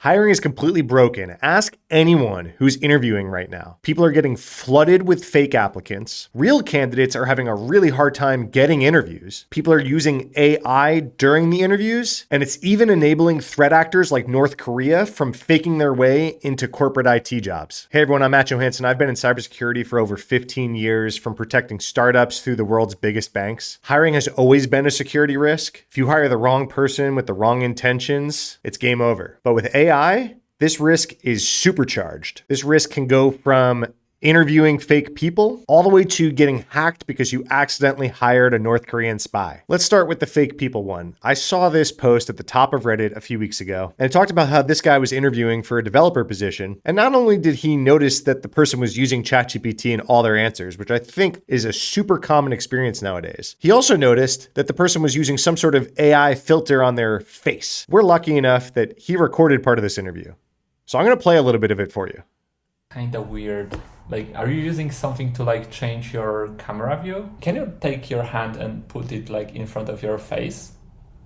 Hiring is completely broken. Ask anyone who's interviewing right now. People are getting flooded with fake applicants. Real candidates are having a really hard time getting interviews. People are using AI during the interviews, and it's even enabling threat actors like North Korea from faking their way into corporate IT jobs. Hey everyone, I'm Matt Johansson. I've been in cybersecurity for over 15 years, from protecting startups through the world's biggest banks. Hiring has always been a security risk. If you hire the wrong person with the wrong intentions, it's game over. But with AI, this risk is supercharged. This risk can go from interviewing fake people all the way to getting hacked because you accidentally hired a North Korean spy. Let's start with the fake people one. I saw this post at the top of Reddit a few weeks ago, and it talked about how this guy was interviewing for a developer position. And not only did he notice that the person was using ChatGPT in all their answers, which I think is a super common experience nowadays, he also noticed that the person was using some sort of AI filter on their face. We're lucky enough that he recorded part of this interview. So I'm going to play a little bit of it for you. Kind of weird. Like, are you using something to like change your camera view? Can you take your hand and put it like in front of your face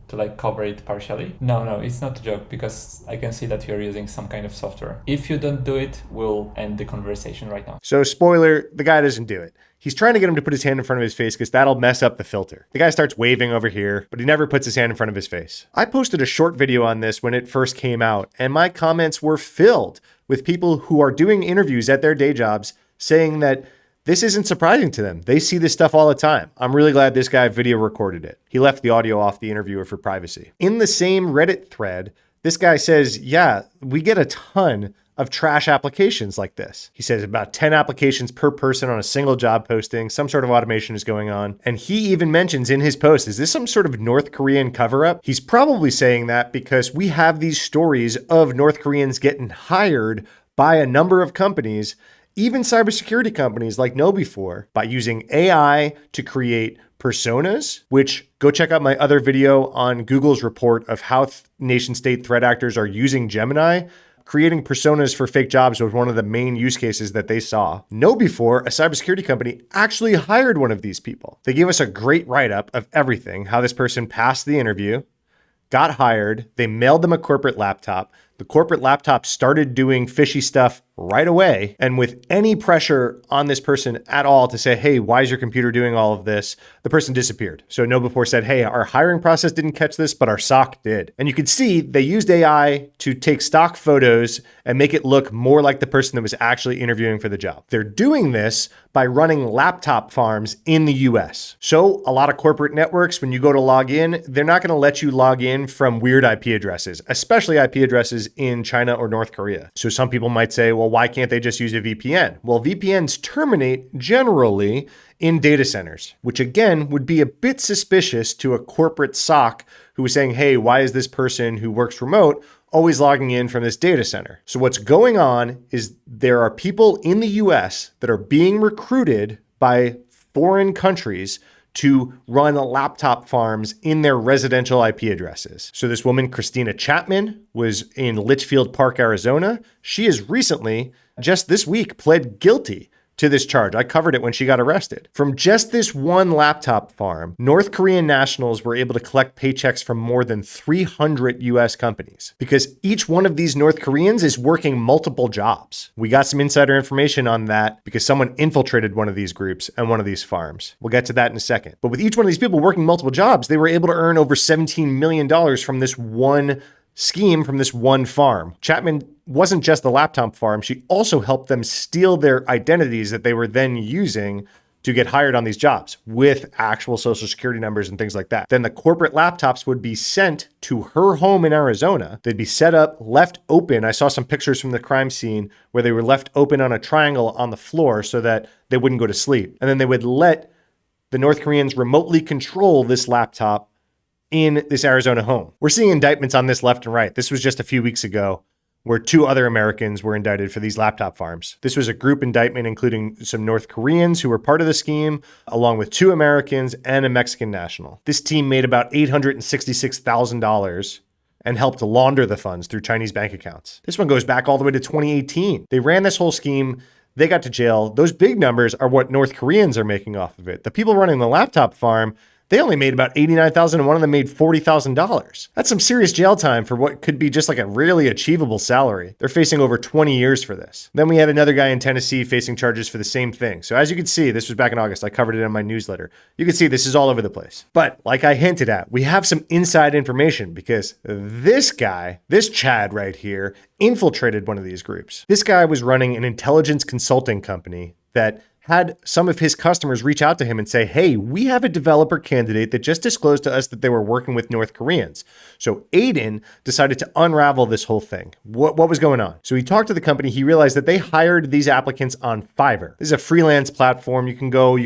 to like cover it partially? No, it's not a joke, because I can see that you're using some kind of software. If you don't do it, we'll end the conversation right now. So spoiler, the guy doesn't do it. He's trying to get him to put his hand in front of his face because that'll mess up the filter. The guy starts waving over here, but he never puts his hand in front of his face. I posted a short video on this when it first came out, and my comments were filled with people who are doing interviews at their day jobs saying that this isn't surprising to them. They see this stuff all the time. I'm really glad this guy video recorded it. He left the audio off the interviewer for privacy. In the same Reddit thread, this guy says, yeah, we get a ton of trash applications like this. He says about 10 applications per person on a single job posting. Some sort of automation is going on. And he even mentions in his post, is this some sort of North Korean cover-up? He's probably saying that because we have these stories of North Koreans getting hired by a number of companies, even cybersecurity companies like KnowBe4, by using AI to create personas, which go check out my other video on Google's report of how nation-state threat actors are using Gemini. Creating personas for fake jobs was one of the main use cases that they saw. KnowBe4, a cybersecurity company, actually hired one of these people. They gave us a great write-up of everything, how this person passed the interview, got hired, they mailed them a corporate laptop. The corporate laptop started doing fishy stuff right away. And with any pressure on this person at all to say, hey, why is your computer doing all of this? The person disappeared. So KnowBe4 said, hey, our hiring process didn't catch this, but our SOC did. And you could see they used AI to take stock photos and make it look more like the person that was actually interviewing for the job. They're doing this by running laptop farms in the US. So a lot of corporate networks, when you go to log in, they're not going to let you log in from weird IP addresses, especially IP addresses in China or North Korea. So some people might say, well, why can't they just use a VPN? Well, VPNs terminate generally in data centers, which again would be a bit suspicious to a corporate SOC who is saying, hey, why is this person who works remote always logging in from this data center? So what's going on is there are people in the US that are being recruited by foreign countries to run laptop farms in their residential IP addresses. So this woman, Christina Chapman, was in Litchfield Park, Arizona. She has recently, just this week, pled guilty to this charge. I covered it when she got arrested. From just this one laptop farm, North Korean nationals were able to collect paychecks from more than 300 US companies because each one of these North Koreans is working multiple jobs. We got some insider information on that because someone infiltrated one of these groups and one of these farms. We'll get to that in a second. But with each one of these people working multiple jobs, they were able to earn over $17 million from this one scheme, from this one farm. Chapman wasn't just the laptop farm. She also helped them steal their identities that they were then using to get hired on these jobs with actual social security numbers and things like that. Then the corporate laptops would be sent to her home in Arizona. They'd be set up, left open. I saw some pictures from the crime scene where they were left open on a triangle on the floor so that they wouldn't go to sleep. And then they would let the North Koreans remotely control this laptop in this Arizona home. We're seeing indictments on this left and right. This was just a few weeks ago where 2 other Americans were indicted for these laptop farms. This was a group indictment including some North Koreans who were part of the scheme, along with 2 Americans and a Mexican national. This team made about $866,000 and helped launder the funds through Chinese bank accounts. This one goes back all the way to 2018. They ran this whole scheme. They got to jail. Those big numbers are what North Koreans are making off of it. The people running the laptop farm, They only made about $89,000 and one of them made $40,000. That's some serious jail time for what could be just like a really achievable salary. They're facing over 20 years for this. Then we had another guy in Tennessee facing charges for the same thing. So as you can see, this was back in August. I covered it in my newsletter. You can see this is all over the place. But like I hinted at, we have some inside information because this guy, this Chad right here, infiltrated one of these groups. This guy was running an intelligence consulting company that had some of his customers reach out to him and say, hey, we have a developer candidate that just disclosed to us that they were working with North Koreans. So Aiden decided to unravel this whole thing. What was going on? So he talked to the company. He realized that they hired these applicants on Fiverr. This is a freelance platform. You can go,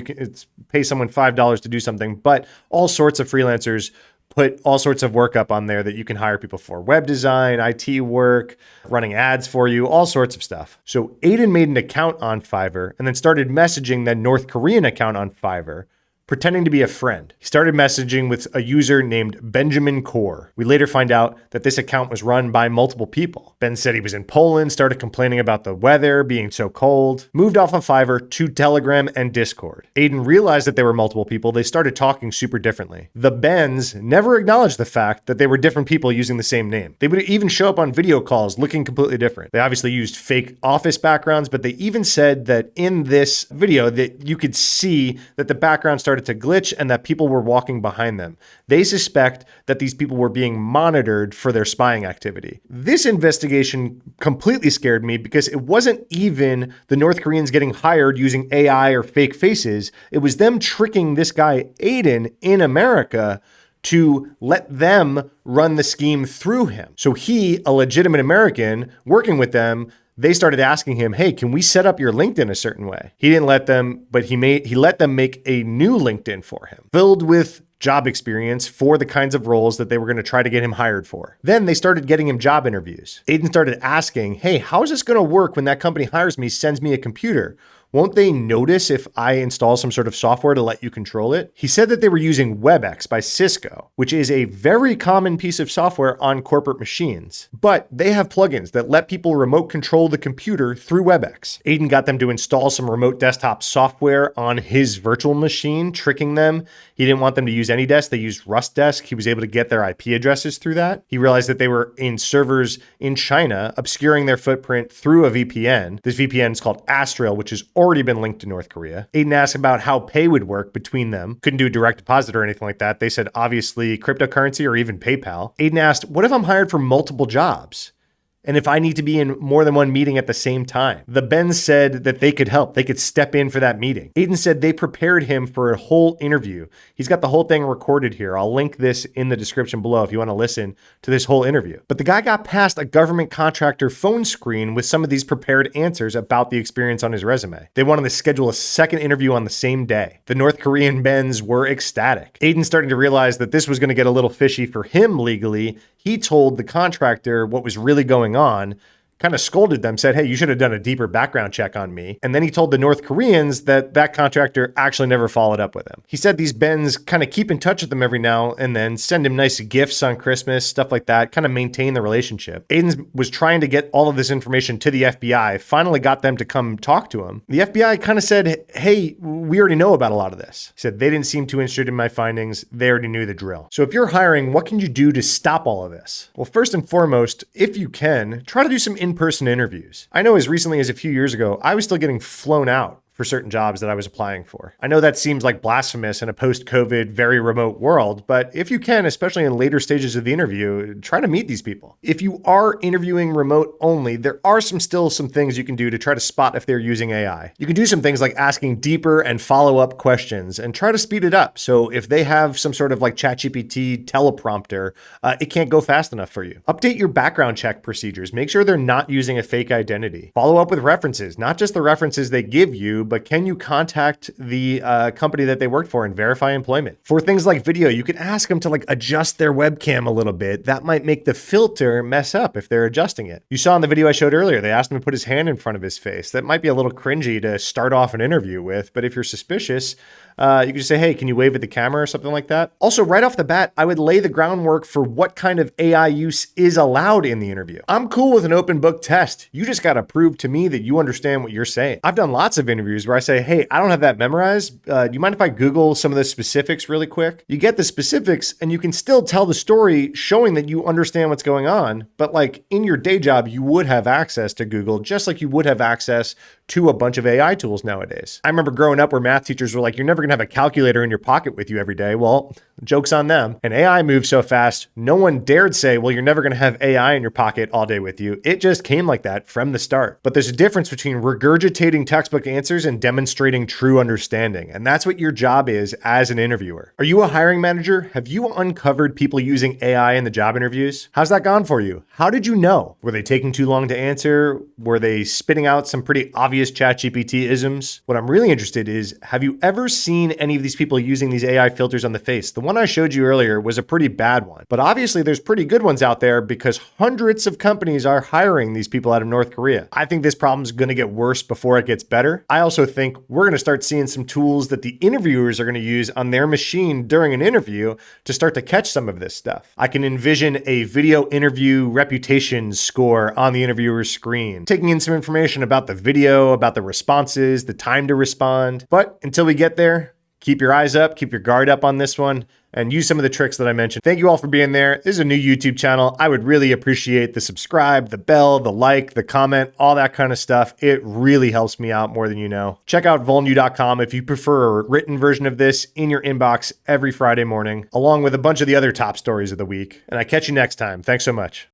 pay someone $5 to do something, but all sorts of freelancers put all sorts of work up on there that you can hire people for. Web design, IT work, running ads for you, all sorts of stuff. So Aiden made an account on Fiverr and then started messaging the North Korean account on Fiverr, pretending to be a friend. He started messaging with a user named Benjamin Kaur. We later find out that this account was run by multiple people. Ben said he was in Poland, started complaining about the weather being so cold, moved off of Fiverr to Telegram and Discord. Aiden realized that there were multiple people. They started talking super differently. The Bens never acknowledged the fact that they were different people using the same name. They would even show up on video calls looking completely different. They obviously used fake office backgrounds, but they even said that in this video that you could see that the background started to glitch and that people were walking behind them. They suspect that these people were being monitored for their spying activity. This investigation completely scared me because it wasn't even the North Koreans getting hired using AI or fake faces. It was them tricking this guy, Aiden, in America to let them run the scheme through him. So he, a legitimate American, working with them, they started asking him, hey, can we set up your LinkedIn a certain way? He didn't let them, but he let them make a new LinkedIn for him, filled with job experience for the kinds of roles that they were going to try to get him hired for. Then they started getting him job interviews. Aiden started asking, hey, how is this going to work when that company hires me, sends me a computer? Won't they notice if I install some sort of software to let you control it? He said that they were using WebEx by Cisco, which is a very common piece of software on corporate machines. But they have plugins that let people remote control the computer through WebEx. Aiden got them to install some remote desktop software on his virtual machine, tricking them. He didn't want them to use AnyDesk. They used RustDesk. He was able to get their IP addresses through that. He realized that they were in servers in China, obscuring their footprint through a VPN. This VPN is called Astral, which is already been linked to North Korea. Aiden asked about how pay would work between them. Couldn't do a direct deposit or anything like that. They said obviously cryptocurrency or even PayPal. Aiden asked, what if I'm hired for multiple jobs? And if I need to be in more than one meeting at the same time? The Bens said that they could help. They could step in for that meeting. Aiden said they prepared him for a whole interview. He's got the whole thing recorded here. I'll link this in the description below if you want to listen to this whole interview. But the guy got past a government contractor phone screen with some of these prepared answers about the experience on his resume. They wanted to schedule a second interview on the same day. The North Korean Bens were ecstatic. Aiden starting to realize that this was going to get a little fishy for him legally. He told the contractor what was really going on, kind of scolded them, said, hey, you should have done a deeper background check on me. And then he told the North Koreans that that contractor actually never followed up with him. He said these Bens kind of keep in touch with them every now and then, send him nice gifts on Christmas, stuff like that, kind of maintain the relationship. Aiden was trying to get all of this information to the FBI, finally got them to come talk to him. The FBI kind of said, hey, we already know about a lot of this. He said they didn't seem too interested in my findings. They already knew the drill. So if you're hiring, what can you do to stop all of this? Well, first and foremost, if you can, try to do some in-person interviews. I know as recently as a few years ago, I was still getting flown out for certain jobs that I was applying for. I know that seems like blasphemous in a post-COVID, very remote world, but if you can, especially in later stages of the interview, try to meet these people. If you are interviewing remote only, there are still some things you can do to try to spot if they're using AI. You can do some things like asking deeper and follow-up questions and try to speed it up. So if they have some sort of like ChatGPT teleprompter, it can't go fast enough for you. Update your background check procedures. Make sure they're not using a fake identity. Follow up with references, not just the references they give you, but can you contact the company that they worked for and verify employment? For things like video, you can ask them to like adjust their webcam a little bit. That might make the filter mess up if they're adjusting it. You saw in the video I showed earlier, they asked him to put his hand in front of his face. That might be a little cringy to start off an interview with, but if you're suspicious, you can just say, hey, can you wave at the camera or something like that? Also, right off the bat, I would lay the groundwork for what kind of AI use is allowed in the interview. I'm cool with an open book test. You just got to prove to me that you understand what you're saying. I've done lots of interviews interviews where I say, hey, I don't have that memorized. Do you mind if I Google some of the specifics really quick? You get the specifics and you can still tell the story showing that you understand what's going on. But like in your day job, you would have access to Google just like you would have access to a bunch of AI tools nowadays. I remember growing up where math teachers were like, you're never gonna have a calculator in your pocket with you every day. Well, joke's on them. And AI moves so fast, no one dared say, well, you're never gonna have AI in your pocket all day with you. It just came like that from the start. But there's a difference between regurgitating textbook answers and demonstrating true understanding. And that's what your job is as an interviewer. Are you a hiring manager? Have you uncovered people using AI in the job interviews? How's that gone for you? How did you know? Were they taking too long to answer? Were they spitting out some pretty obvious ChatGPT isms? What I'm really interested is, have you ever seen any of these people using these AI filters on the face? The one I showed you earlier was a pretty bad one, but obviously there's pretty good ones out there because hundreds of companies are hiring these people out of North Korea. I think this problem is going to get worse before it gets better. I also think we're going to start seeing some tools that the interviewers are going to use on their machine during an interview to start to catch some of this stuff. I can envision a video interview reputation score on the interviewer's screen, taking in some information about the video, about the responses, the time to respond. But until we get there, keep your eyes up, keep your guard up on this one, and use some of the tricks that I mentioned. Thank you all for being there. This is a new YouTube channel. I would really appreciate the subscribe, the bell, the like, the comment, all that kind of stuff. It really helps me out more than you know. Check out volnew.com if you prefer a written version of this in your inbox every Friday morning, along with a bunch of the other top stories of the week. And I catch you next time. Thanks so much.